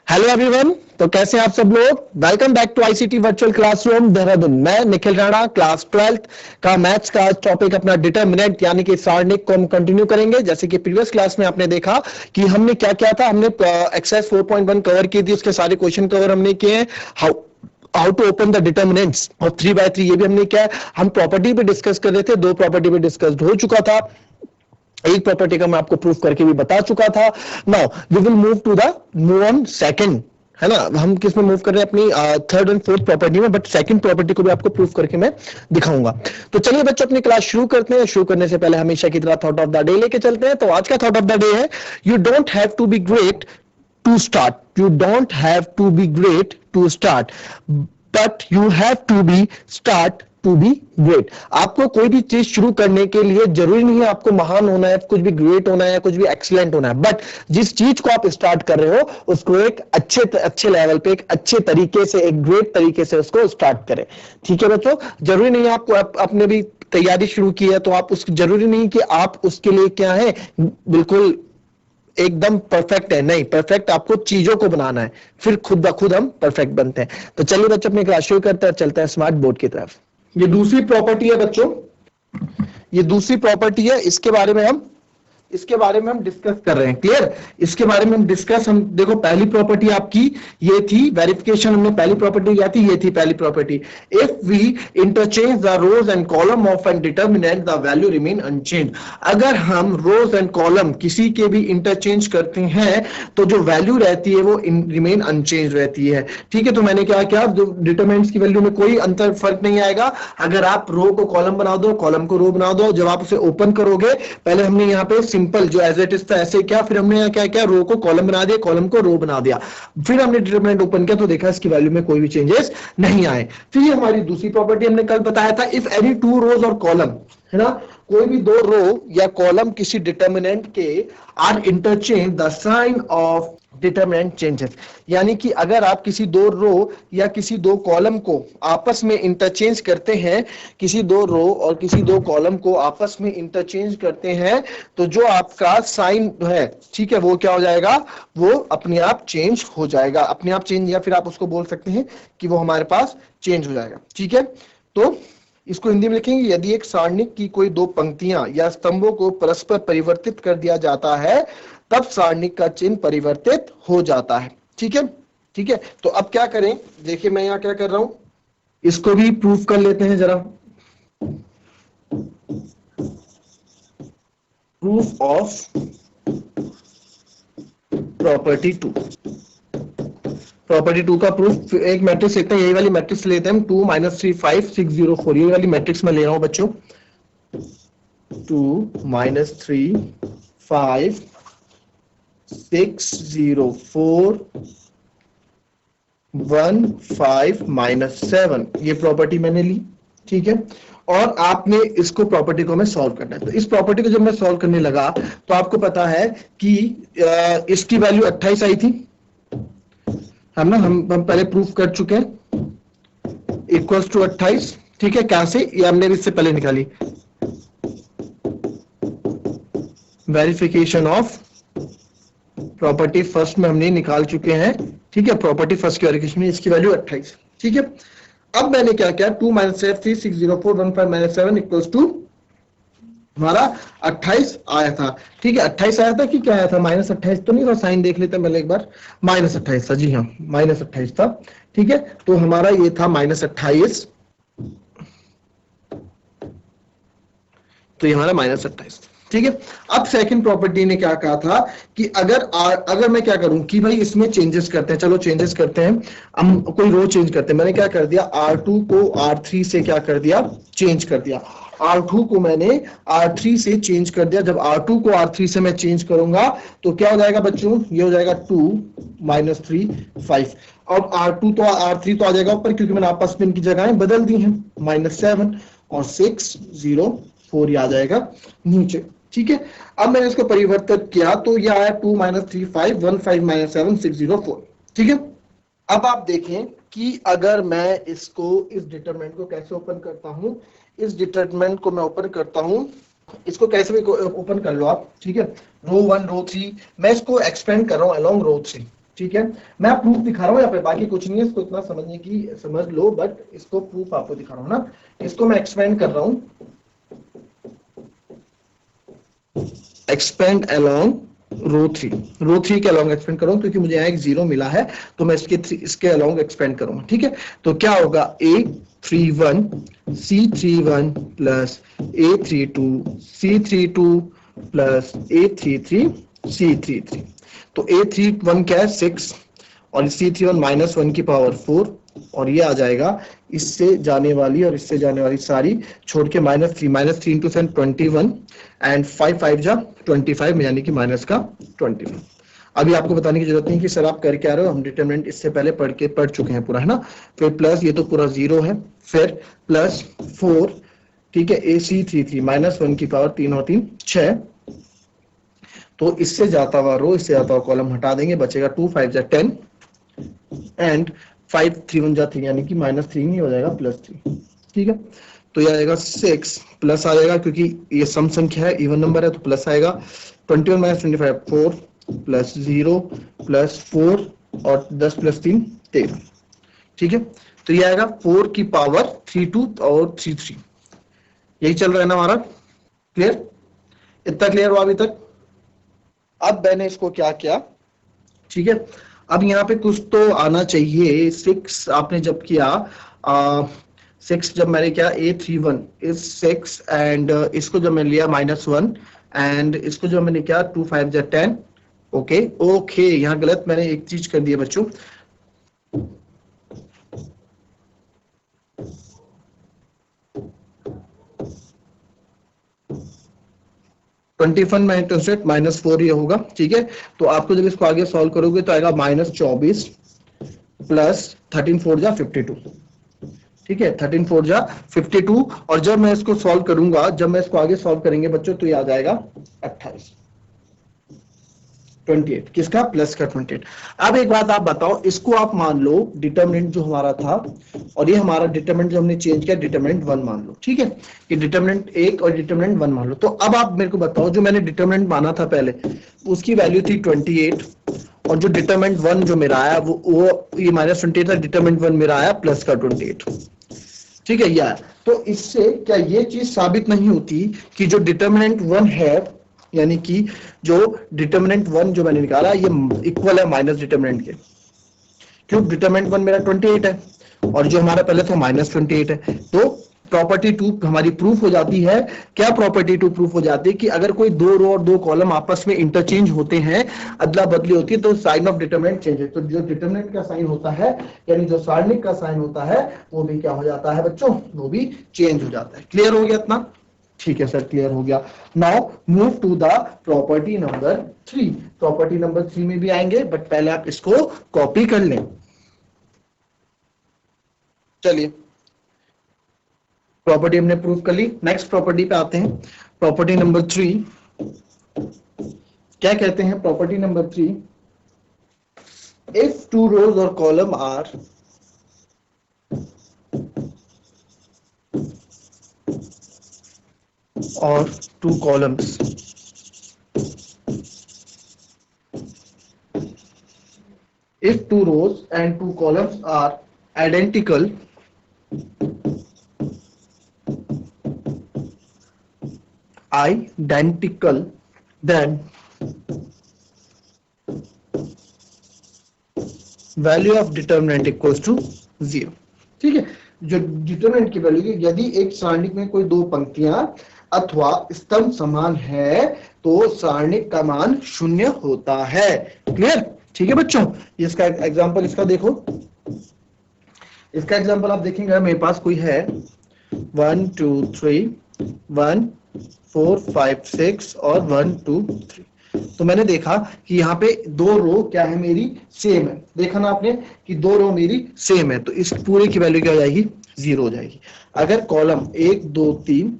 Hello everyone. तो कैसे हैं आप सब लोग। Welcome back to ICT virtual classroom Dehradun. मैं निखिल राणा, क्लास 12th का मैथ्स का टॉपिक अपना डिटरमिनेंट यानी कि सारणिक को हम कंटिन्यू करेंगे। जैसे कि प्रीवियस क्लास में आपने देखा कि हमने क्या किया था, हमने एक्सरसाइज 4.1 कवर की थी, उसके सारे क्वेश्चन कवर हमने किए हैं। How to open the determinants of 3/3 ये भी हमने किया है। हम प्रॉपर्टी पे डिस्कस कर रहे थे, दो प्रॉपर्टी पे डिस्कस हो चुका था, एक प्रॉपर्टी का मैं आपको प्रूफ करके भी बता चुका था। Now we will move on second, है ना। हम किस में मूव कर रहे हैं, अपनी थर्ड एंड फोर्थ प्रॉपर्टी में, बट सेकंड प्रॉपर्टी को भी आपको प्रूफ करके मैं दिखाऊंगा। तो चलिए बच्चों अपनी क्लास शुरू करते हैं। शुरू करने से पहले हमेशा की तरह थॉट ऑफ द डे लेके चलते हैं। तो आज का थॉट ऑफ द डे है, you don't have to be great to start. You don't have to be great to start, but you have to be start to be great. आपको कोई भी चीज शुरू करने के लिए जरूरी नहीं है आपको महान होना है, कुछ भी ग्रेट होना है, कुछ भी एक्सीलेंट होना है, बट जिस चीज को आप स्टार्ट कर रहे हो उसको एक अच्छे लेवल पे, एक अच्छे तरीके से, एक ग्रेट तरीके से उसको स्टार्ट करें। ठीक है बच्चों, जरूरी नहीं है आपको आपने भी तैयारी शुरू की है तो आप उस जरूरी नहीं कि आप उसके लिए क्या है, बिल्कुल एकदम परफेक्ट है। नहीं, परफेक्ट आपको चीजों को बनाना है, फिर खुद ब खुद हम परफेक्ट बनते हैं। तो चलिए बच्चों अपनी क्लास शुरू करते हैं, चलते हैं स्मार्ट बोर्ड की तरफ। ये दूसरी प्रॉपर्टी है बच्चों, ये दूसरी प्रॉपर्टी है, इसके बारे में हम डिस्कस कर रहे हैं। क्लियर, इसके बारे में हम देखो, पहली प्रॉपर्टी आपकी ये थी वेरिफिकेशन। हमने पहली प्रॉपर्टी क्या थी, ये थी पहली प्रॉपर्टी। If we interchange the rows and column of an determinant the value remain unchange. अगर हम रोज एंड कॉलम किसी के भी इंटरचेंज करते हैं तो जो वैल्यू रहती है वो रिमेन अनचेंज रहती है। ठीक है, तो मैंने क्या किया, डिटरमिनेंट्स की वैल्यू में कोई अंतर फर्क नहीं आएगा। अगर आप रो को कॉलम बना दो, कॉलम को रो बना दो, जब आप उसे ओपन करोगे, पहले हमने यहाँ पे सिंपल जो एज इट इज था ऐसे क्या, फिर हमने यहाँ क्या किया, रो को कॉलम बना दिया, कॉलम को रो बना दिया, फिर हमने डिटरमिनेंट ओपन किया तो देखा इसकी वैल्यू में कोई भी चेंजेस नहीं आए। फिर ये हमारी दूसरी प्रॉपर्टी हमने कल बताया था, इफ एनी टू रोज और कॉलम, है ना, कोई भी दो रो या कॉलम किसी डिटरमिनेंट के are interchange the sign of determinant changes. यानी कि अगर आप किसी दो रो या किसी दो कॉलम को आपस में इंटरचेंज करते हैं, किसी दो रो और किसी दो कॉलम को आपस में इंटरचेंज करते हैं, तो जो आपका साइन है, ठीक है, वो क्या हो जाएगा, वो अपने आप चेंज हो जाएगा, अपने आप चेंज, या फिर आप उसको बोल सकते हैं कि वो हमारे पास चेंज हो जाएगा। ठीक है, तो इसको हिंदी में लिखेंगे, यदि एक सारणिक की कोई दो पंक्तियां या स्तंभों को परस्पर परिवर्तित कर दिया जाता है तब सारणिक का चिन्ह परिवर्तित हो जाता है। ठीक है, ठीक है। तो अब क्या करें, देखिए मैं यहां क्या कर रहा हूं, इसको भी प्रूफ कर लेते हैं जरा। प्रूफ ऑफ प्रॉपर्टी 2, प्रॉपर्टी 2 का प्रूफ। एक मैट्रिक्स लेते हैं, यही वाली मैट्रिक्स लेते हैं हम, 2 - 3 5 6 0 4, ये वाली मैट्रिक्स में ले रहा हूं बच्चों। 2 - 3 5 6 0 4 1 5 - 7, ये प्रॉपर्टी मैंने ली। ठीक है, और आपने इसको प्रॉपर्टी को हमें सॉल्व करना है। तो इस प्रॉपर्टी को जब मैं सॉल्व करने लगा तो आपको पता है कि इसकी वैल्यू 28 आई थी, हम पहले प्रूफ कर चुके हैं, इक्वल्स टू 28। ठीक है, कैसे, ये हमने इससे पहले निकाली, वेरिफिकेशन ऑफ प्रॉपर्टी फर्स्ट में हमने निकाल चुके हैं। ठीक है, प्रॉपर्टी फर्स्ट की वेरिफिकेशन में इसकी वैल्यू 28। ठीक है, अब मैंने क्या किया, 2 - 3 6 0 4 1 5 - 7 इक्वल्स टू हमारा 28 आया था। ठीक है, 28 आया था कि क्या आया था, -28 तो नहीं था, साइन देख लेते हैं पहले एक बार, -28 था, जी हाँ -28 था। ठीक है, तो हमारा ये था -28, तो ये हमारा -28। ठीक है, अब सेकंड प्रॉपर्टी ने क्या कहा था कि अगर मैं क्या करूं कि भाई इसमें चेंजेस करते हैं, चलो चेंजेस करते हैं, हम कोई रो चेंज करते हैं। मैंने क्या कर दिया, R2 को R3 से क्या कर दिया, चेंज कर दिया। R2 को मैंने R3 से चेंज कर दिया। जब R2 को R3 से मैं चेंज करूंगा तो क्या हो जाएगा बच्चों, ये हो जाएगा 2 - 3 5। अब R2 तो R3 तो आ जाएगा ऊपर, क्योंकि मैंने आपस में इनकी जगहें बदल दी हैं, -7 और 6 0 4 आ जाएगा नीचे। ठीक है, अब मैंने इसको परिवर्तित किया तो यह आया 2 - 3 5 1 5 - 7 6 0 4। ठीक है, अब आप देखें कि अगर मैं इसको, इस डिटरमिनेंट को कैसे ओपन करता हूं, इस डिटरमिनेंट को मैं ओपन करता हूं, इसको कैसे भी ओपन कर लो आप। ठीक है, रो 1 रो 3, मैं इसको एक्सपेंड कर रहा हूं अलोंग रो 3। ठीक है, मैं प्रूफ दिखा रहा हूँ यहाँ पे, बाकी कुछ नहीं है, इसको इतना समझने की समझ लो, बट इसको प्रूफ आपको दिखा रहा हूँ ना। इसको मैं एक्सपेंड कर रहा हूँ, एक्सपेंड अलोंग रो थ्री के अलोंग एक्सपेंड करूँ, क्योंकि मुझे यहाँ एक जीरो मिला है, तो मैं इसके अलोंग एक्सपेंड करूंगा। ठीक है, तो क्या होगा, A31 C31 plus A32 C32 plus A33 C33। तो A31 क्या है 6 और C31 -1 की पावर 4, और ये आ जाएगा इससे जाने वाली और इससे जाने वाली सारी छोड़ के -3 इंटू 7 21 एंड 5 5 जा 25, यानी कि माइनस का 25। अभी आपको बताने की जरूरत नहीं कि सर आप कर क्या रहे हो, हम डिटरमिनेंट इससे पहले पढ़ चुके हैं पूरा, है ना। फिर प्लस ये तो पूरा जीरो है, फिर प्लस 4, ठीक है, AC33 -1 की पावर 3 और 3 6, तो इससे जाता हुआ रो इससे जाता हुआ कॉलम हटा देंगे, बचेगा 2 5 जा 10 एंड 5 3 1 जा 3, यानी कि -3 नहीं हो जाएगा +3। ठीक है, तो ये आएगा 6 प्लस आ जाएगा, क्योंकि ये सम संख्या है, इवन नंबर है, तो प्लस आएगा। 21 - 25 4 प्लस 0 प्लस 4 और 10 + 3 13। ठीक है, तो ये आएगा 4 की पावर 32 और 33। यही चल रहा है ना हमारा, क्लियर? इतना क्लियर हुआ अभी तक? अब मैंने इसको क्या किया, ठीक है, अब यहाँ पे कुछ तो आना चाहिए। 6 आपने जब किया 6 जब मैंने किया A31 इज 6 एंड इसको जब मैंने लिया -1 एंड इसको जब मैंने किया 2 5 जा 10। ओके, यहाँ गलत मैंने एक चीज कर दी है बच्चों, -4 ये होगा। ठीक है, तो आपको जब इसको आगे सॉल्व करोगे तो आएगा -24 प्लस 13 4 जा 52। ठीक है, 13 4 जा 52, और जब मैं इसको सॉल्व करूंगा, जब मैं इसको आगे सॉल्व करेंगे बच्चों, तो ये आ जाएगा 28 28, किसका, प्लस का 28। अब एक बात आप बताओ, इसको आप मान लो डिटरमिनेंट जो हमारा था, और ये हमारा डिटरमिनेंट जो हमने चेंज किया डिटरमिनेंट 1 मान लो। ठीक है, ये डिटरमिनेंट 1 और डिटरमिनेंट 1 मान लो। तो अब आप मेरे को बताओ, जो मैंने डिटरमिनेंट माना था पहले, उसकी वैल्यू थी 28, और जो डिटरमिनेंट 1 जो मेरा आया वो ये -28 था, डिटरमिनेंट 1 मेरा आया प्लस का 28। ठीक है यार, तो इससे क्या ये चीज साबित नहीं होती कि जो डिटरमिनेंट 1 है, यानी कि जो डिटरमिनेंट 1 जो मैंने निकाला, ये इक्वल है माइनस डिटरमिनेंट के, क्यों, डिटरमिनेंट 1 मेरा 28 है और जो हमारा पहले था -28 है। तो प्रॉपर्टी 2 हमारी प्रूफ हो जाती है। क्या प्रॉपर्टी 2 प्रूफ हो जाती है कि अगर कोई दो रो और दो कॉलम आपस में इंटरचेंज होते हैं, अदला बदली होती है, तो साइन ऑफ डिटरमिनेंट चेंज है। तो जो डिटरमिनेंट का साइन होता है, यानी जो सारणिक का साइन होता है, वो भी क्या हो जाता है बच्चों, वो भी चेंज हो जाता है। क्लियर हो गया इतना? ठीक है सर, क्लियर हो गया। Now move to the property number 3। Property number 3 में भी आएंगे, बट पहले आप इसको कॉपी कर लें। चलिए, प्रॉपर्टी हमने प्रूव कर ली, नेक्स्ट प्रॉपर्टी पे आते हैं। प्रॉपर्टी नंबर 3 क्या कहते हैं? प्रॉपर्टी नंबर 3, इफ 2 rows और column are or 2 columns if 2 rows and 2 columns are identical, then value of determinant equals to 0। ठीक है, जो डिटरमिनेंट की वैल्यू, यदि एक सारणिक में कोई दो पंक्तियां अथवा स्तंभ समान है, तो सारणिक का मान 0 होता है। क्लियर? ठीक है बच्चों, इसका एग्जांपल इसका देखो, इसका एग्जांपल आप देखेंगे, मेरे पास कोई है 1 2 3 1 4 5 6 और 1 2 3। तो मैंने देखा कि यहाँ पे दो रो क्या है मेरी, सेम है। देखा ना आपने कि दो रो मेरी सेम है, तो इस पूरे की वैल्यू क्या हो जाएगी, 0 हो जाएगी। अगर कॉलम 1 2 3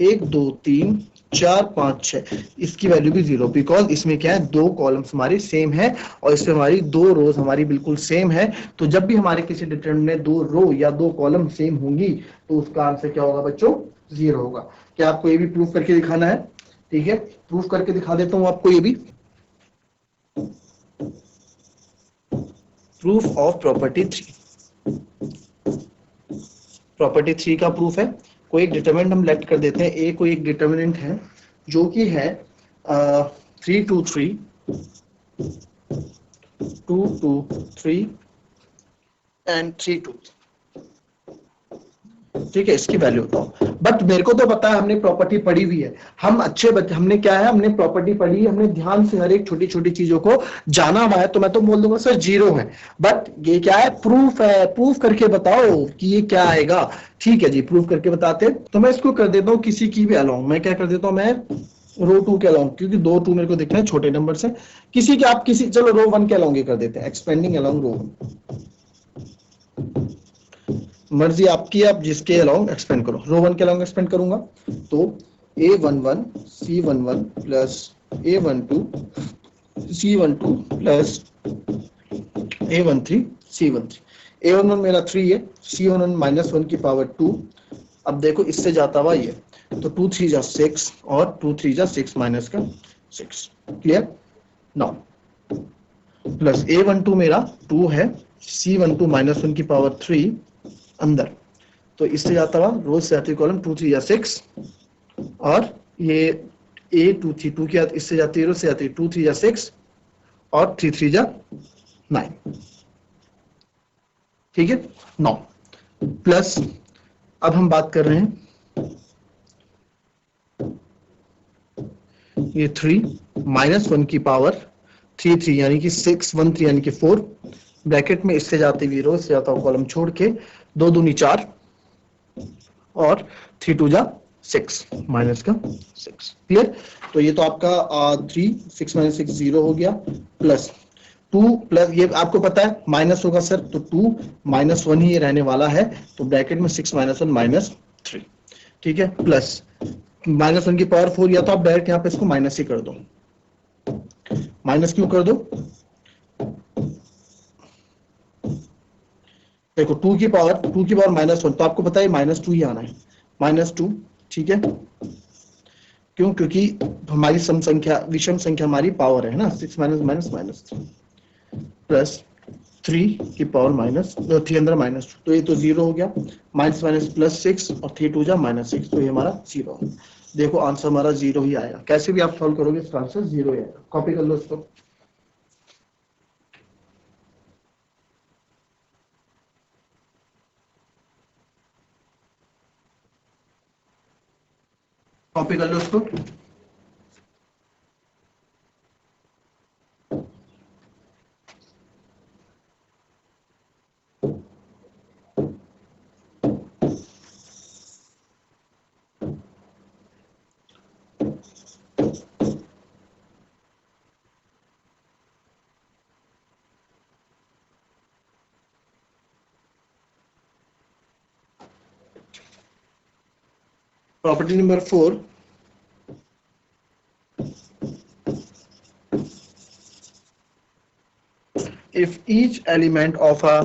1 2 3 4 5 6, इसकी वैल्यू भी 0, बिकॉज इसमें क्या है, दो कॉलम्स हमारी सेम है और इसमें हमारी दो रोज हमारी बिल्कुल सेम है। तो जब भी हमारे किसी डिटरमिनेंट में दो रो या दो कॉलम सेम होंगी, तो उसका आंसर क्या होगा बच्चों, 0 होगा। क्या आपको ये भी प्रूफ करके दिखाना है? ठीक है, प्रूफ करके दिखा देता हूं आपको ये भी। Proof of property 3। प्रॉपर्टी 3 का प्रूफ है, कोई एक डिटरमिनेंट हम लेट कर देते हैं, ए कोई एक डिटरमिनेंट है जो कि है 3 2 3 2 2 3 एंड 3 2। ठीक है, इसकी वैल्यू बताओ। बट मेरे को तो पता है, हमने प्रॉपर्टी पढ़ी हुई है, हम अच्छे बच्चे, हमने क्या है, हमने प्रॉपर्टी पढ़ी है, हमने ध्यान से हर एक छोटी छोटी चीजों को जाना हुआ है। तो मैं तो बोल दूंगा सर 0 है, बट ये क्या है, प्रूफ है, प्रूफ करके बताओ कि ये क्या आएगा। ठीक है जी, प्रूफ करके बताते हैं। तो मैं इसको कर देता हूँ किसी की भी अलोंग, मैं क्या कर देता हूँ, मैं रो 2 के अलोंग, क्योंकि 2 2 मेरे को दिख रहे हैं छोटे नंबर से, किसी के आप किसी, चलो रो 1 के अलोंग ये कर देते हैं, एक्सपेंडिंग अलोंग रो 1। मर्जी आपकी, आप जिसके अलोंग एक्सपेंड करो। रो 1 के अलोंग एक्सपेंड करूंगा तो A11 C11 plus A12 C12 plus A13 C13। A11 मेरा 3 है, C11 -1 की पावर 2। अब देखो इससे जाता हुआ ये, तो 2 3 जा 6 और 2 3 जा 6 माइनस का 6। क्लियर? नाउ प्लस A12 मेरा 2 है, C12 -1 की पावर 3 अंदर, तो इससे जाता हुआ रोज से आती कॉलम 2 3 या 6, और ये A2 3 2 की इससे जाती है, रोज से आती है 2 3 या 6 और 3 3 जा 9। ठीक है, 9 प्लस, अब हम बात कर रहे हैं ये 3 -1 की पावर 3 3 यानी कि 6 1 3 यानी कि 4 ब्रैकेट में, इससे जाते हुए रोज से जाता हूं कॉलम छोड़ के, 2 दूनी 4 और 3 2 जा 6 माइनस का 6। क्लियर? तो ये तो आपका 3 6 - 6 0 हो गया, प्लस 2 प्लस ये आपको पता है माइनस होगा सर, तो 2 -1 ही ये रहने वाला है, तो ब्रैकेट में 6 -1 -3। ठीक है, प्लस -1 की पावर 4, या तो आप डायरेक्ट यहाँ पे इसको माइनस ही कर दो। माइनस क्यों कर दो? देखो 2 की पावर -1, तो आपको पता है -2 ही आना है, -2। ठीक है, क्यों? क्योंकि हमारी सम संख्या, विषम संख्या हमारी पावर है ना, 6 -3 प्लस 3 की पावर -3 अंदर -2, तो ये तो 0 हो गया, माइनस माइनस प्लस 6 और 3 2 जा -6, तो ये हमारा 0। देखो आंसर हमारा 0 ही आएगा, कैसे भी आप सॉल्व करोगे इसका आंसर 0 ही आएगा। कॉपी कर लो इसको, कॉपी कर लो इसको। Property number 4, if each element of a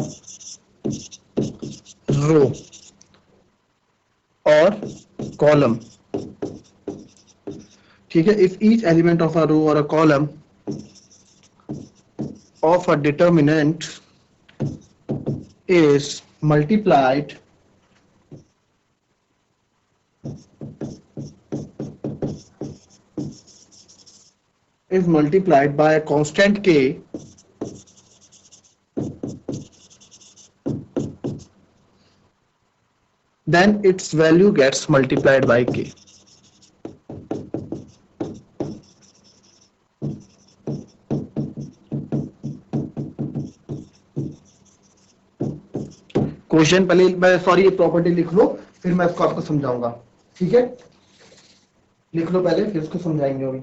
row or column, ठीक है, if each element of a row or a column of a determinant is multiplied by a constant k, then its value gets multiplied by k. Question पहले मैं sorry property लिख लो, फिर मैं इसको आपको समझाऊंगा। ठीक है, लिख लो पहले, फिर इसको समझाएंगे अभी।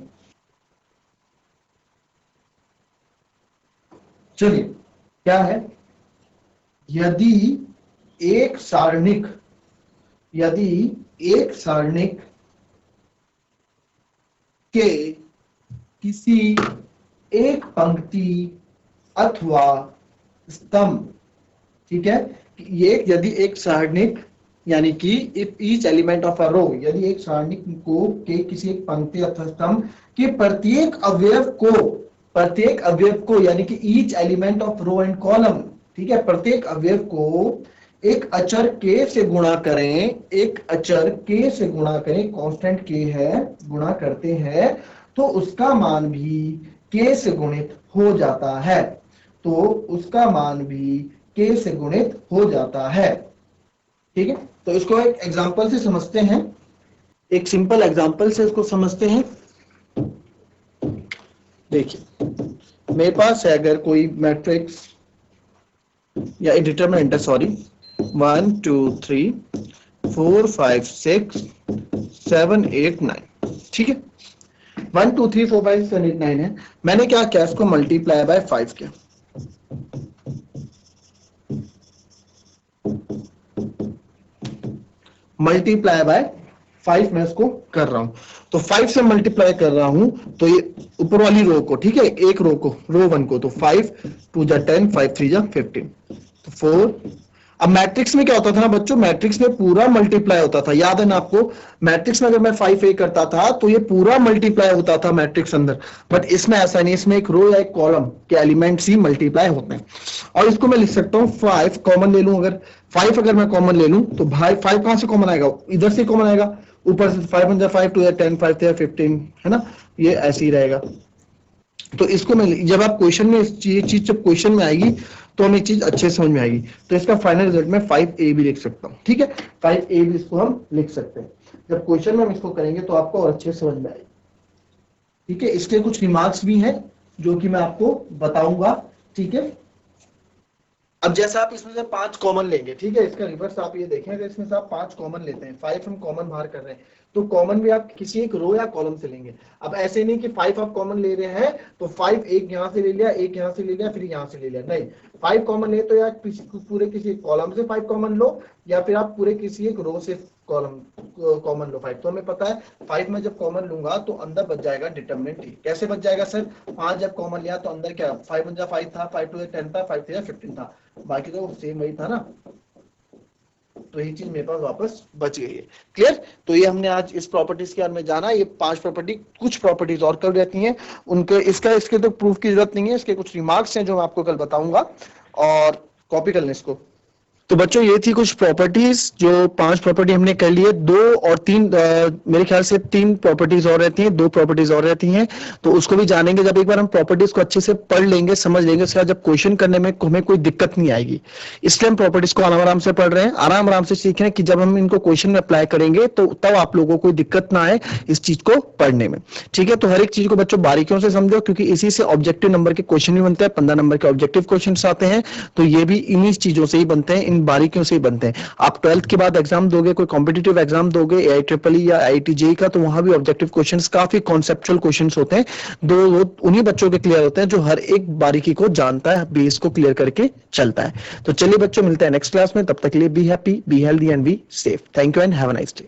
चलिए, क्या है, यदि एक सारणिक के किसी एक पंक्ति अथवा स्तंभ, ठीक है, ये यदि एक सारणिक, यानी कि if each element of a row, यदि एक सारणिक को के किसी एक पंक्ति अथवा स्तंभ के प्रत्येक अवयव को प्रत्येक अवयव को, यानी कि each element of row and column, ठीक है, प्रत्येक अवयव को एक अचर k से गुणा करें, एक अचर k से गुणा करें, कांस्टेंट k है, गुणा करते हैं तो उसका मान भी k से गुणित हो जाता है, तो उसका मान भी k से गुणित हो जाता है। ठीक है, तो इसको एक एग्जांपल से समझते हैं, एक सिंपल एग्जांपल से इसको समझते हैं। देखिए मेरे पास है अगर कोई मैट्रिक्स या डिटरमिनेंट है, सॉरी, 1 2 3 4 5 6 7 8 9, ठीक है, 1 2 3 4 5 7 8 9 है। मैंने क्या किया, इसको मल्टीप्लाई बाय 5 किया, मल्टीप्लाई बाय 5 मैं इसको कर रहा हूं, तो 5 से मल्टीप्लाई कर रहा हूं तो ये ऊपर वाली रो को, ठीक है, एक रो को, रो 1 को, तो 5 2 जा 10 5 3 जा 15, तो 4। अब मैट्रिक्स में क्या होता था ना बच्चों, मैट्रिक्स में पूरा मल्टीप्लाई होता था, याद है ना आपको, मैट्रिक्स में अगर मैं 5a करता था तो ये पूरा मल्टीप्लाई होता था मैट्रिक्स अंदर, बट इसमें ऐसा नहीं, इसमें एक रो या एक कॉलम के एलिमेंट्स ही मल्टीप्लाई होते हैं। और इसको मैं लिख सकता हूँ 5 कॉमन ले लूं, अगर 5 अगर मैं कॉमन ले लूं तो भाई 5 कहां से कॉमन आएगा, इधर से कॉमन आएगा, ऊपर से 5 1 5 2 10 5 3 15, है ना, ये ऐसे ही रहेगा। तो इसको मैं, जब आप क्वेश्चन में ये चीज जब क्वेश्चन में आएगी तो हमें चीज अच्छे समझ में आएगी, तो इसका फाइनल रिजल्ट में 5a भी लिख सकता हूं, ठीक है, 5a भी इसको हम लिख सकते हैं। जब क्वेश्चन में हम इसको करेंगे तो आपको और अच्छे समझ में आएगी, ठीक है। इसके कुछ रिमार्क्स भी हैं जो कि मैं आपको बताऊंगा, ठीक है। अब जैसे आप इसमें से 5 कॉमन लेंगे, ठीक है, इसका रिवर्स आप ये देखें, अगर इसमें से आप 5 कॉमन लेते हैं, 5 हम कॉमन बाहर कर रहे हैं, तो कॉमन भी आप किसी एक रो या कॉलम से लेंगे। अब ऐसे नहीं कि 5 आप कॉमन ले रहे हैं तो 5 एक यहां से ले लिया, एक यहां से ले लिया, फिर यहां से ले लिया, नहीं, 5 कॉमन ले तो या पूरे किसी कॉलम से 5 कॉमन लो, या फिर आप पूरे किसी एक रो से कॉलम कॉमन लो 5। तो हमें पता है 5 में जब कॉमन लूंगा तो अंदर बच जाएगा डिटरमिनेंट ही। कैसे बच जाएगा सर, 5 जब कॉमन लिया तो अंदर क्या, 5 1 5 था, 5 2 10 था, 5 3 15 था, बाकी तो सेम वही था ना, तो ये चीज मेरे पास वापस बच गई है। क्लियर, तो ये हमने आज इस प्रॉपर्टीज के बारे में जाना। ये 5 प्रॉपर्टी, कुछ प्रॉपर्टीज और कर रहती हैं उनके, इसके तो प्रूफ की जरूरत नहीं है, इसके कुछ रिमार्क्स हैं जो मैं आपको कल बताऊंगा, और कॉपी कर लें इसको। तो बच्चों ये थी कुछ प्रॉपर्टीज, जो 5 प्रॉपर्टी हमने कर लिए, 2 और 3 मेरे ख्याल से 3 प्रॉपर्टीज और रहती हैं, 2 प्रॉपर्टीज और रहती हैं, तो उसको भी जानेंगे जब एक बार हम प्रॉपर्टीज को अच्छे से पढ़ लेंगे, समझ लेंगे, उसके बाद जब क्वेश्चन करने में हमें कोई दिक्कत नहीं आएगी। इसलिए हम प्रॉपर्टीज को आराम आराम से पढ़ रहे हैं, आराम आराम से सीख रहे हैं कि जब हम इनको क्वेश्चन में अप्लाई करेंगे तो तब आप लोगों को कोई दिक्कत ना आए इस चीज को पढ़ने में, ठीक है। तो हर एक चीज को बच्चों बारीकियों से समझो, क्योंकि इसी से ऑब्जेक्टिव नंबर के क्वेश्चन भी बनते हैं, 15 नंबर के ऑब्जेक्टिव क्वेश्चन आते हैं, तो ये भी इन्हीं चीजों से ही बनते हैं, इन बारीकियों से ही बनते हैं। आप 12th के बाद एग्जाम दोगे, कोई कॉम्पिटिटिव एग्जाम दोगे AIEEE या IIT JEE का, तो वहां भी ऑब्जेक्टिव क्वेश्चंस, काफी कॉन्सेप्चुअल क्वेश्चंस होते हैं, दो उन्हीं बच्चों के क्लियर होते हैं जो हर एक बारीकी को जानता है, बेस को क्लियर करके चलता है। तो चलिए बच्चों, मिलते हैं नेक्स्ट क्लास में, तब तक के लिए be happy, be healthy and be safe. Thank you and have a nice day.